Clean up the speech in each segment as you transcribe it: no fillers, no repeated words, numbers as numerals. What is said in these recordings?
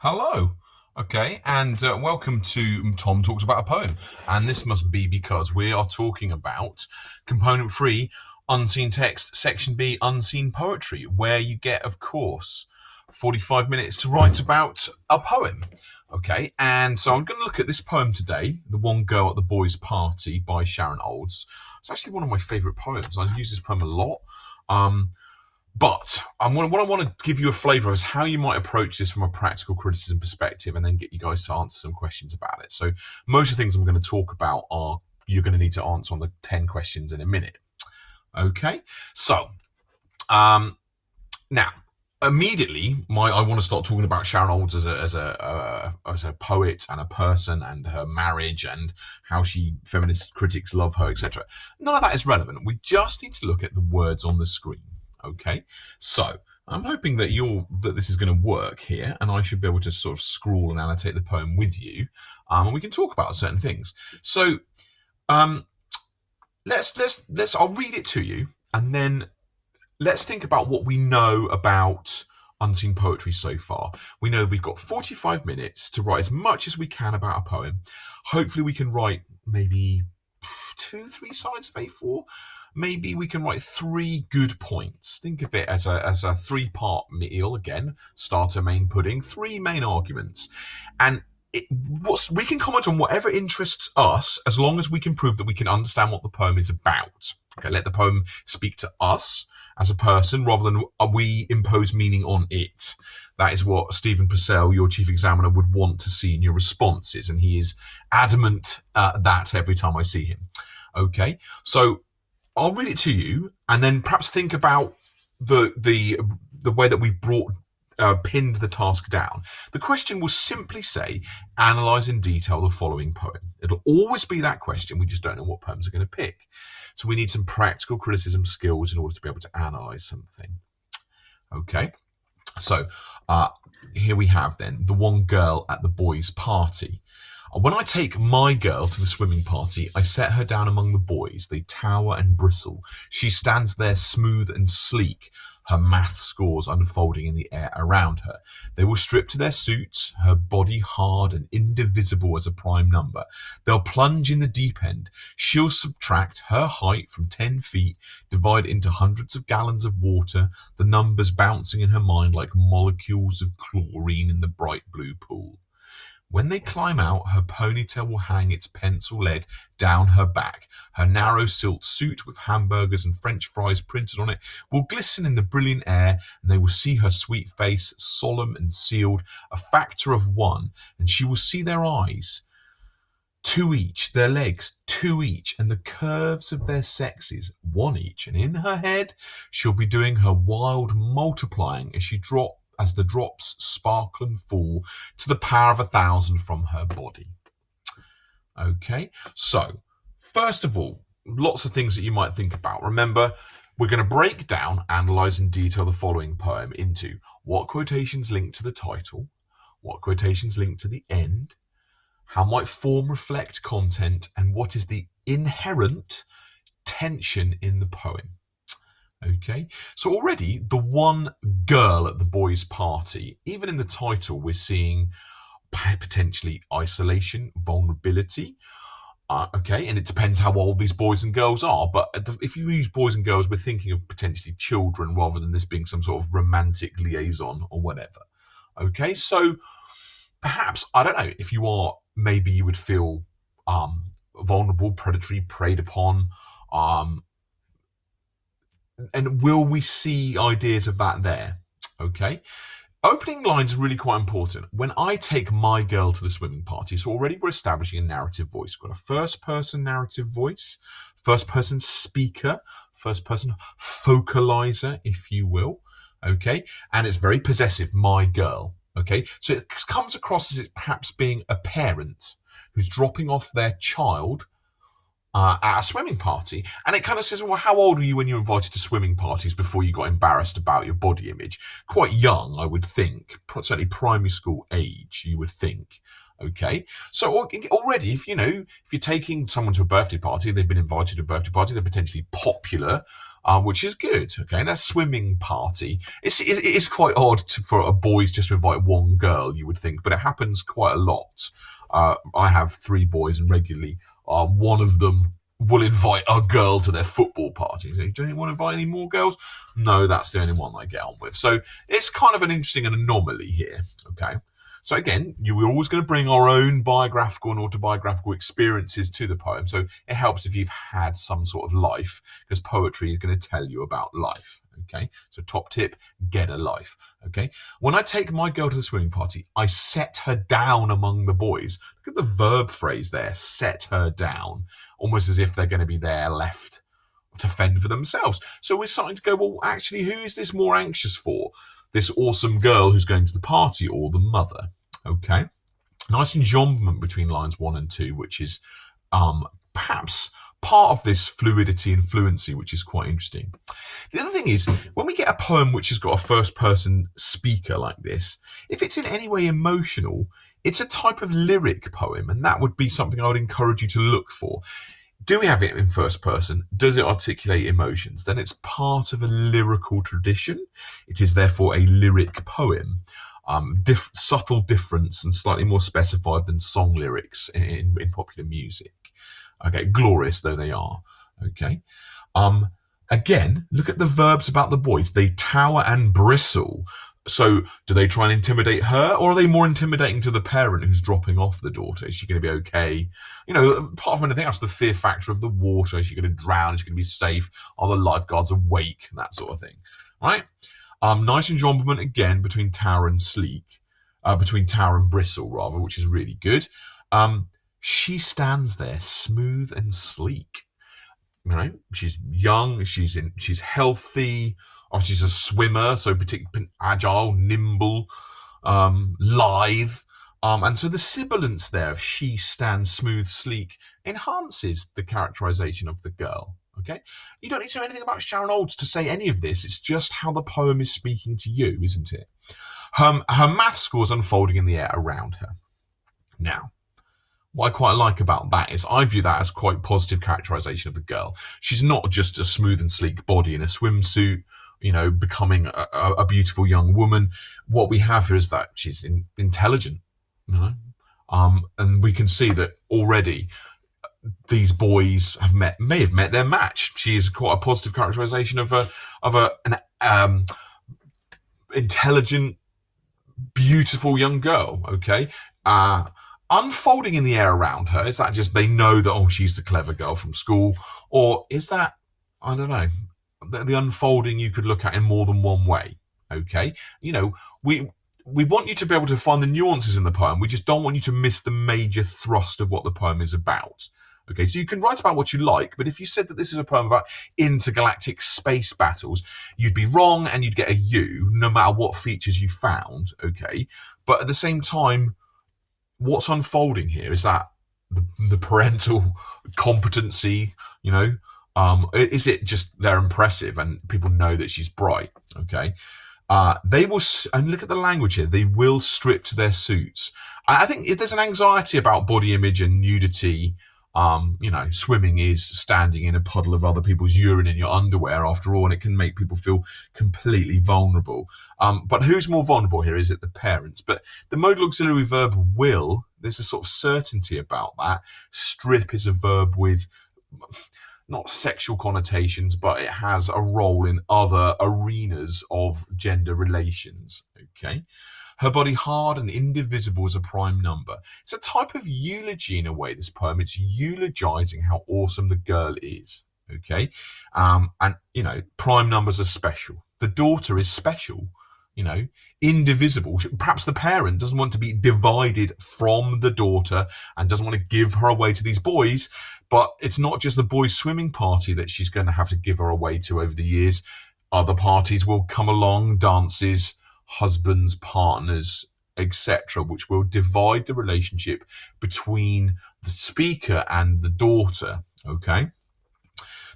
Hello. Okay, and welcome to Tom Talks About a Poem. And this must be because we are talking about component 3, unseen text, section B, unseen poetry, where you get, of course, 45 minutes to write about a poem. Okay, and so I'm going to look at this poem today, The One Girl at the Boys' Party by Sharon Olds. It's actually one of my favourite poems. I use this poem a lot. But what I want to give you a flavour of is how you might approach this from a practical criticism perspective and then get you guys to answer some questions about it. So most of the things I'm going to talk about are you're going to need to answer on the 10 questions in a minute. Okay, so now immediately I want to start talking about Sharon Olds as a poet and a person and her marriage and how feminist critics love her, etc. None of that is relevant. We just need to look at the words on the screen. Okay, so I'm hoping that this is going to work here, and I should be able to sort of scrawl and annotate the poem with you, and we can talk about certain things. So, let's. I'll read it to you, and then let's think about what we know about unseen poetry so far. We know we've got 45 minutes to write as much as we can about a poem. Hopefully, we can write maybe 2-3 sides of A4. Maybe we can write 3 good points. Think of it as a 3-part meal again: starter, main, pudding, 3 main arguments, and we can comment on whatever interests us as long as we can prove that we can understand what the poem is about. Okay, let the poem speak to us as a person rather than we impose meaning on it. That is what Stephen Purcell, your chief examiner, would want to see in your responses, and he is adamant that every time I see him. Okay, so I'll read it to you, and then perhaps think about the way that we've pinned the task down. The question will simply say, analyse in detail the following poem. It'll always be that question. We just don't know what poems are going to pick. So we need some practical criticism skills in order to be able to analyse something. Okay, so here we have then The One Girl at the Boys' Party. When I take my girl to the swimming party, I set her down among the boys. They tower and bristle. She stands there smooth and sleek, her math scores unfolding in the air around her. They will strip to their suits, her body hard and indivisible as a prime number. They'll plunge in the deep end. She'll subtract her height from 10 feet, divide into hundreds of gallons of water, the numbers bouncing in her mind like molecules of chlorine in the bright blue pool. When they climb out, her ponytail will hang its pencil lead down her back. Her narrow silk suit with hamburgers and French fries printed on it will glisten in the brilliant air, and they will see her sweet face, solemn and sealed, a factor of 1, and she will see their eyes, 2 each, their legs, 2 each, and the curves of their sexes, 1 each, and in her head she'll be doing her wild multiplying as the drops sparkle and fall to the power of 1,000 from her body. Okay, so first of all, lots of things that you might think about. Remember, we're going to break down, analyse in detail the following poem into what quotations link to the title, what quotations link to the end, how might form reflect content, and what is the inherent tension in the poem. Okay, so already the one girl at the boys' party, even in the title, we're seeing potentially isolation, vulnerability. Okay, and it depends how old these boys and girls are. But if you use boys and girls, we're thinking of potentially children rather than this being some sort of romantic liaison or whatever. Okay, so perhaps, I don't know, if you are, maybe you would feel vulnerable, predatory, preyed upon. And will we see ideas of that there? Okay. Opening lines are really quite important. When I take my girl to the swimming party, so already we're establishing a narrative voice. We've got a first-person narrative voice, first-person speaker, first-person focalizer, if you will. Okay. And it's very possessive, my girl. Okay. So it comes across as it perhaps being a parent who's dropping off their child at a swimming party, and it kind of says, well, how old were you when you were invited to swimming parties before you got embarrassed about your body image? Quite young, I would think, certainly primary school age, you would think. Okay, so already, if you're taking someone to a birthday party, they've been invited to a birthday party, they're potentially popular, which is good. Okay, and a swimming party. It is quite odd for a boys just to invite one girl, you would think, but it happens quite a lot. I have 3 boys, and regularly, one of them will invite a girl to their football party. So, do you want to invite any more girls? No, that's the only one I get on with. So it's kind of an interesting anomaly here. Okay. So again, we're always going to bring our own biographical and autobiographical experiences to the poem. So it helps if you've had some sort of life, because poetry is going to tell you about life. Okay. So top tip, get a life. Okay. When I take my girl to the swimming party, I set her down among the boys. Look at the verb phrase there, set her down, almost as if they're going to be there left to fend for themselves. So we're starting to go, well, actually, who is this more anxious for? This awesome girl who's going to the party, or the mother? Okay. Nice enjambment between lines 1 and 2, which is perhaps part of this fluidity and fluency, which is quite interesting. The other thing is, when we get a poem which has got a first-person speaker like this, if it's in any way emotional, it's a type of lyric poem, and that would be something I would encourage you to look for. Do we have it in first person? Does it articulate emotions? Then it's part of a lyrical tradition. It is therefore a lyric poem. Subtle difference and slightly more specified than song lyrics in popular music. Okay, glorious though they are. Okay. Again, look at the verbs about the boys. They tower and bristle. So do they try and intimidate her, or are they more intimidating to the parent who's dropping off the daughter? Is she going to be okay? You know, apart from anything else, the fear factor of the water. Is she going to drown? Is she going to be safe? Are the lifeguards awake? That sort of thing, right? Nice enjambment again between tower and between tower and bristle rather, which is really good. She stands there smooth and sleek. You know, she's young, she's healthy. Obviously, she's a swimmer, so particularly agile, nimble, lithe. And so the sibilance there of she stands smooth, sleek enhances the characterization of the girl. Okay, you don't need to know anything about Sharon Olds to say any of this. It's just how the poem is speaking to you, isn't it? Her math scores unfolding in the air around her. Now, what I quite like about that is I view that as quite positive characterization of the girl. She's not just a smooth and sleek body in a swimsuit, you know, becoming a beautiful young woman. What we have here is that she's intelligent, you know, and we can see that already these boys may have met their match. She is quite a positive characterization of an intelligent, beautiful young girl. Okay. Unfolding in the air around her, is that just they know that, oh, she's the clever girl from school? Or is that, I don't know, the unfolding you could look at in more than one way? Okay, you know, we want you to be able to find the nuances in the poem. We just don't want you to miss the major thrust of what the poem is about. Okay, so you can write about what you like, but if you said that this is a poem about intergalactic space battles, you'd be wrong and you'd get a U, no matter what features you found. Okay, but at the same time, what's unfolding here is that the parental competency, you know, is it just they're impressive and people know that she's bright? Okay, they will, and look at the language here. They will strip to their suits. I think if there's an anxiety about body image and nudity, you know, swimming is standing in a puddle of other people's urine in your underwear, after all, and it can make people feel completely vulnerable. But who's more vulnerable here? Is it the parents? But the modal auxiliary verb will, there's a sort of certainty about that. Strip is a verb with not sexual connotations, but it has a role in other arenas of gender relations. Okay. Her body hard and indivisible as a prime number. It's a type of eulogy in a way, this poem. It's eulogizing how awesome the girl is. Okay. And, you know, prime numbers are special. The daughter is special, you know, indivisible. Perhaps the parent doesn't want to be divided from the daughter and doesn't want to give her away to these boys. But it's not just the boys' swimming party that she's going to have to give her away to over the years. Other parties will come along, dances, husbands, partners, etc., which will divide the relationship between the speaker and the daughter. Okay,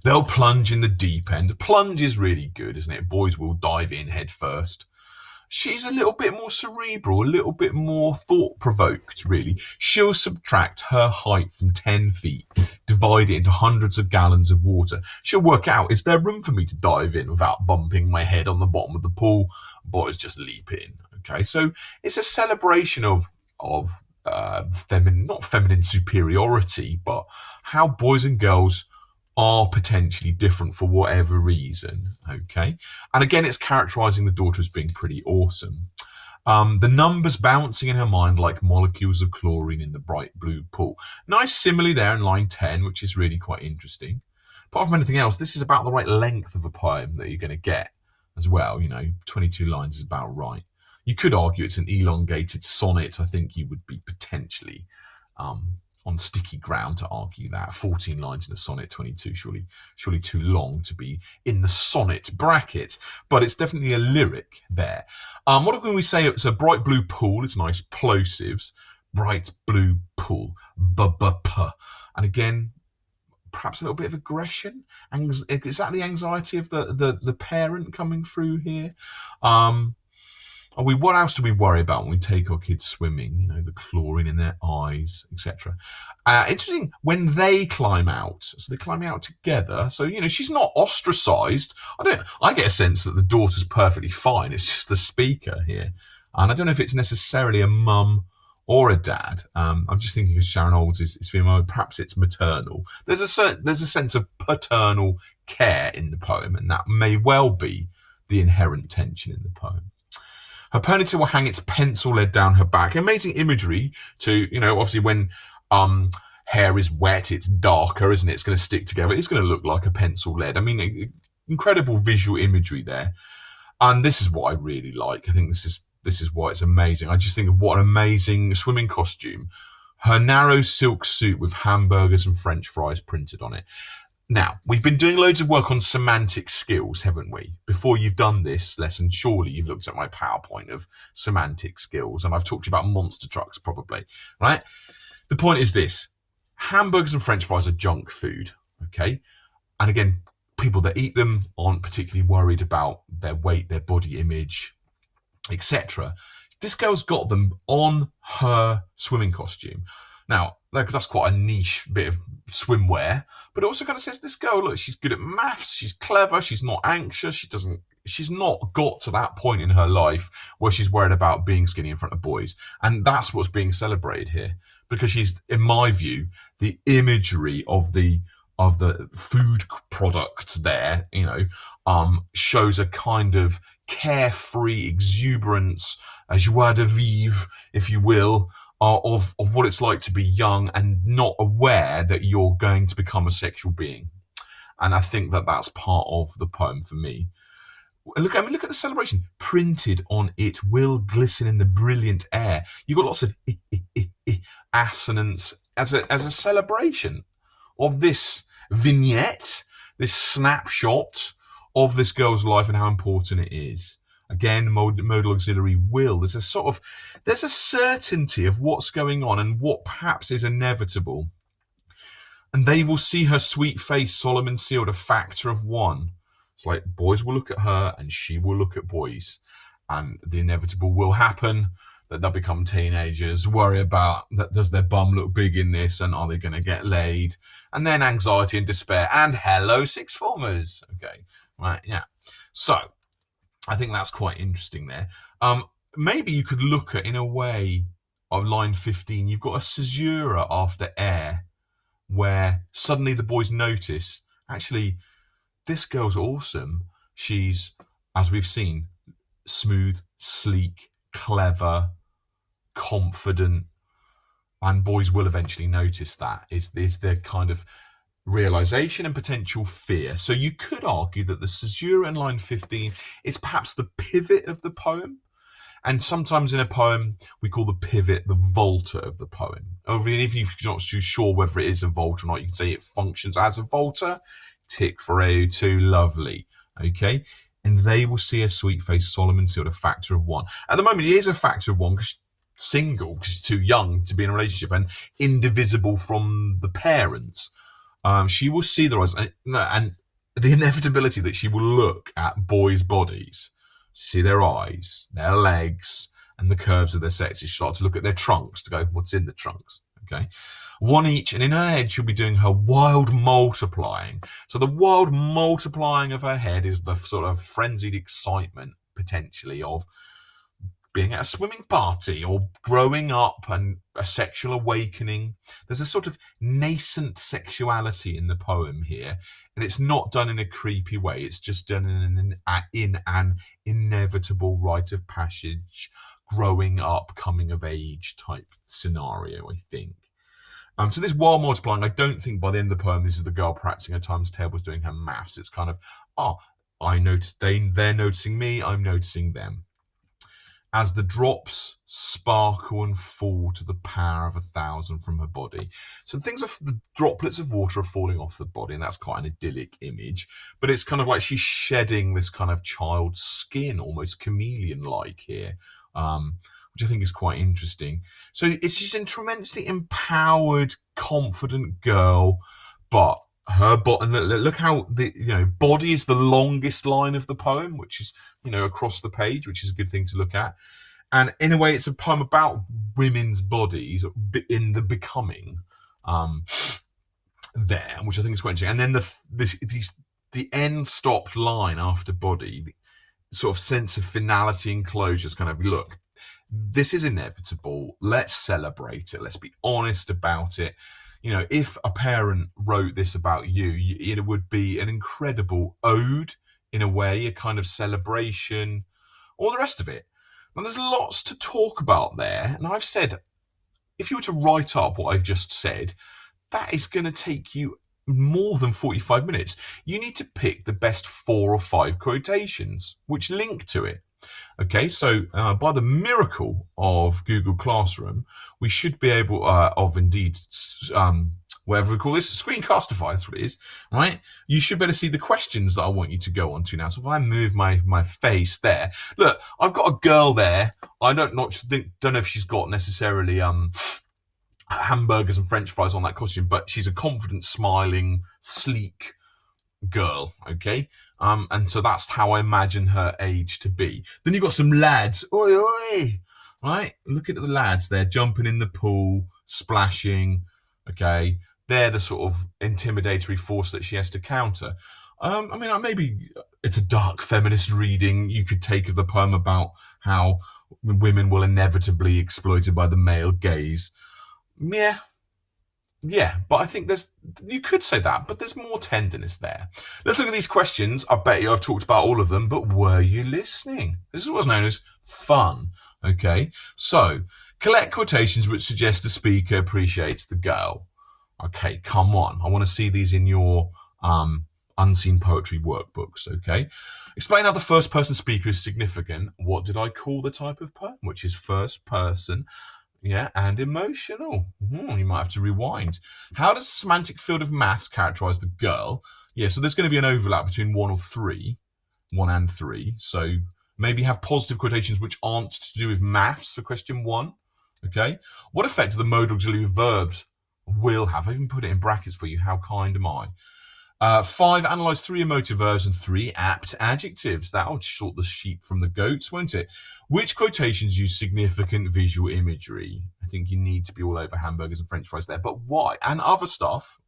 they'll plunge in the deep end. Plunge is really good, isn't it? Boys will dive in head first. she's a little bit more cerebral, a little bit more thought-provoked, really. She'll subtract her height from 10 feet, divide it into hundreds of gallons of water. She'll work out, is there room for me to dive in without bumping my head on the bottom of the pool? Boys just leap in. Okay, so it's a celebration of not feminine superiority, but how boys and girls are potentially different for whatever reason. Okay, and again, it's characterizing the daughter as being pretty awesome. The numbers bouncing in her mind like molecules of chlorine in the bright blue pool. Nice simile there in line 10, which is really quite interesting. Apart from anything else, this is about the right length of a poem that you're going to get as well. 22 lines is about right. You could argue it's an elongated sonnet. I think you would be potentially on sticky ground to argue that. 14 lines in a sonnet, 22, surely too long to be in the sonnet bracket, but it's definitely a lyric there. What can we say? It's a bright blue pool. It's nice plosives. Bright blue pool. B-b-p. And again, perhaps a little bit of aggression. Is that the anxiety of the parent coming through here? What else do we worry about when we take our kids swimming? The chlorine in their eyes, etc. Interesting, when they climb out, so they're climbing out together. So, she's not ostracized. I get a sense that the daughter's perfectly fine. It's just the speaker here. And I don't know if it's necessarily a mum or a dad. I'm just thinking of Sharon Olds is female. Perhaps it's maternal. There's a sense of paternal care in the poem, and that may well be the inherent tension in the poem. Her ponytail will hang its pencil lead down her back. Amazing imagery to, obviously when hair is wet, it's darker, isn't it? It's going to stick together. It's going to look like a pencil lead. I mean, incredible visual imagery there. And this is what I really like. I think this is why it's amazing. I just think of what an amazing swimming costume. Her narrow silk suit with hamburgers and French fries printed on it. Now, we've been doing loads of work on semantic skills, haven't we? Before you've done this lesson, surely you've looked at my PowerPoint of semantic skills, and I've talked to you about monster trucks probably, right? The point is this. Hamburgers and French fries are junk food, okay? And again, people that eat them aren't particularly worried about their weight, their body image, etc. This girl's got them on her swimming costume. Now, that's quite a niche bit of swimwear, but it also kind of says this girl, look, she's good at maths, she's clever, she's not anxious, she's not got to that point in her life where she's worried about being skinny in front of boys. And that's what's being celebrated here, because she's, in my view, the imagery of the food products there, shows a kind of carefree exuberance, a joie de vivre, if you will, of what it's like to be young and not aware that you're going to become a sexual being. And I think that that's part of the poem for me. Look at the celebration. Printed on it will glisten in the brilliant air. You've got lots of assonance as a celebration of this vignette, this snapshot of this girl's life and how important it is. Again, modal auxiliary will. There's a certainty of what's going on and what perhaps is inevitable. And they will see her sweet face, solemn and sealed, a factor of one. It's like boys will look at her and she will look at boys. And the inevitable will happen, that they'll become teenagers, worry about that, does their bum look big in this and are they going to get laid? And then anxiety and despair and hello, sixth formers. Okay, right, yeah. So, I think that's quite interesting there. Maybe you could look at, in a way, of line 15, you've got a caesura after air, where suddenly the boys notice, actually, this girl's awesome. She's, as we've seen, smooth, sleek, clever, confident, and boys will eventually notice that. Is their kind of realization and potential fear. So you could argue that the caesura in line 15 is perhaps the pivot of the poem. And sometimes in a poem, we call the pivot the volta of the poem. Or if you're not too sure whether it is a volta or not, you can say it functions as a volta. Tick for AO2, lovely. Okay? And they will see a sweet face, Solomon sealed, a factor of one. At the moment, he is a factor of one because she's single, because she's too young to be in a relationship and indivisible from the parents. She will see the rise and the inevitability that she will look at boys' bodies. See their eyes, their legs, and the curves of their sexes. You start to look at their trunks to go, what's in the trunks? Okay. One each, and in her head, she'll be doing her wild multiplying. So the wild multiplying of her head is the sort of frenzied excitement, potentially, of being at a swimming party or growing up and a sexual awakening. There's a sort of nascent sexuality in the poem here, and it's not done in a creepy way. It's just done in an inevitable rite of passage, growing up, coming of age type scenario, I think. So this while multiplying, I don't think by the end of the poem this is the girl practicing her times tables, doing her maths. It's kind of, I notice they're noticing me, I'm noticing them. As the drops sparkle and fall to the power of 1,000 from her body. So the droplets of water are falling off the body, and that's quite an idyllic image. But it's kind of like she's shedding this kind of child's skin, almost chameleon-like here, which I think is quite interesting. So she's a tremendously empowered, confident girl, but her body, look how the body is the longest line of the poem, which is across the page, which is a good thing to look at. And in a way, it's a poem about women's bodies in the becoming there, which I think is quite interesting. And then the end stopped line after body, the sort of sense of finality and closure is kind of, look, this is inevitable. Let's celebrate it. Let's be honest about it. If a parent wrote this about you, it would be an incredible ode, in a way, a kind of celebration, all the rest of it. Now, there's lots to talk about there. And I've said, if you were to write up what I've just said, that is going to take you more than 45 minutes. You need to pick the best 4 or 5 quotations which link to it. Okay, so by the miracle of Google Classroom, we should be able, whatever we call this, Screencastify, that's what it is, right? You should better see the questions that I want you to go on to now. So if I move my face there, look, I've got a girl there. I don't know if she's got necessarily hamburgers and French fries on that costume, but she's a confident, smiling, sleek girl, okay? And so that's how I imagine her age to be. Then you've got some lads, oi, oi, right? Look at the lads, they're jumping in the pool, splashing, okay? They're the sort of intimidatory force that she has to counter. Maybe it's a dark feminist reading you could take of the poem about how women will inevitably be exploited by the male gaze. Yeah, but I think you could say that, but there's more tenderness there. Let's look at these questions. I bet you I've talked about all of them, but were you listening? This is what's known as fun, okay? So, collect quotations which suggest the speaker appreciates the girl. Okay, come on. I want to see these in your unseen poetry workbooks, okay? Explain how the first person speaker is significant. What did I call the type of poem? Which is first person. Yeah, and emotional. You might have to rewind. How does the semantic field of maths characterize the girl? Yeah, so there's going to be an overlap between 1 and 3. So maybe have positive quotations which aren't to do with maths for question 1. Okay. What effect do the modal auxiliary verbs will have? I even put it in brackets for you. How kind am I? 5, analyze 3 emotive verbs and 3 apt adjectives. That'll sort the sheep from the goats, won't it? Which quotations use significant visual imagery? I think you need to be all over hamburgers and French fries there. But why? And other stuff.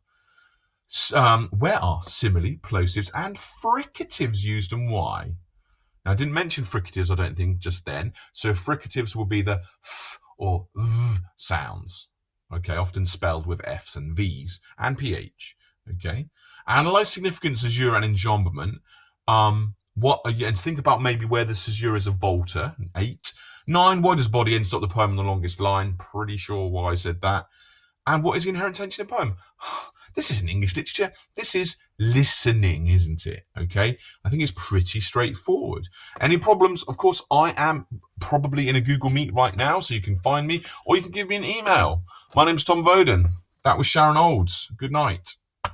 Where are simile, plosives, and fricatives used and why? Now, I didn't mention fricatives, I don't think, just then. So fricatives will be the f or v sounds. Okay, often spelled with F's and V's and PH. Okay. Analyze significant caesura and enjambment. And think about maybe where the caesura is a volta. 8. 9. Why does body end stop the poem on the longest line? Pretty sure why I said that. And what is the inherent tension in the poem? This isn't English literature. This is listening, isn't it? Okay. I think it's pretty straightforward. Any problems? Of course, I am probably in a Google Meet right now, so you can find me, or you can give me an email. My name's Tom Voden. That was Sharon Olds. Good night.